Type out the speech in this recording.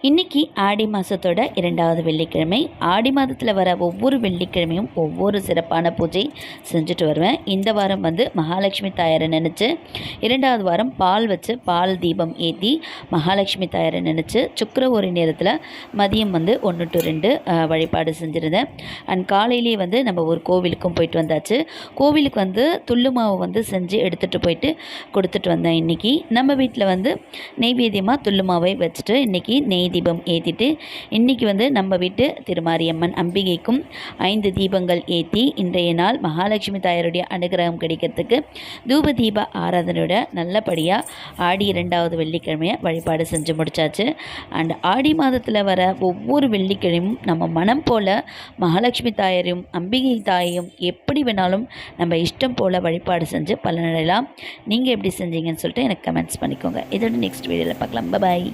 இன்றைக்கி ஆடி மாதத்தோட 2வது வெள்ளிக்கிழமை. ஆடி மாதத்தில் வர ஒவ்வொரு வெள்ளிக்கிழமையும் ஒவ்வொரு சிறப்பான பூஜை செஞ்சுட்டு வருவேன். இந்த வாரம் மகாலட்சுமி தாயாரை நினச்சி, 2வது வாரம் பால் வச்சு பால் தீபம் ஏற்றி மகாலட்சுமி தாயாரை நினச்சி சுக்கிரஹோரை நேரத்தில் மதியம் 1 to 2 வழிபாடு செஞ்சுருந்தேன். அண்ட் காலையிலேயே நம்ம ஒரு கோவிலுக்கும் போயிட்டு வந்தாச்சு. கோவிலுக்கு துள்ளு மாவு செஞ்சு எடுத்துகிட்டு போயிட்டு கொடுத்துட்டு வந்தேன். இன்றைக்கி நம்ம வீட்டில் நெய்வேத்தியமாக துள்ளு மாவை வச்சுட்டு இன்றைக்கி நெய் தீபம் ஏற்றிட்டு இன்றைக்கி நம்ம வீட்டு திருமாரியம்மன் அம்பிகைக்கும் 5 தீபங்கள் ஏற்றி இன்றைய நாள் மகாலட்சுமி தாயாருடைய அனுகிரகம் கிடைக்கிறதுக்கு தூப தீப ஆராதனையோட நல்லபடியாக ஆடி 2வது வெள்ளிக்கிழமையை வழிபாடு செஞ்சு முடித்தாச்சு. அண்ட் ஆடி மாதத்தில் வர ஒவ்வொரு வெள்ளிக்கிழமையும் நம்ம மனம் போல் மகாலட்சுமி தாயாரையும் அம்பிகை தாயையும் எப்படி வேணாலும் நம்ம இஷ்டம் போல் வழிபாடு செஞ்சு பலனடையலாம். நீங்கள் எப்படி செஞ்சீங்கன்னு சொல்லிட்டு எனக்கு கமெண்ட்ஸ் பண்ணிக்கோங்க. இதோட நெக்ஸ்ட் வீடியோவில் பார்க்கலாம். பாய்.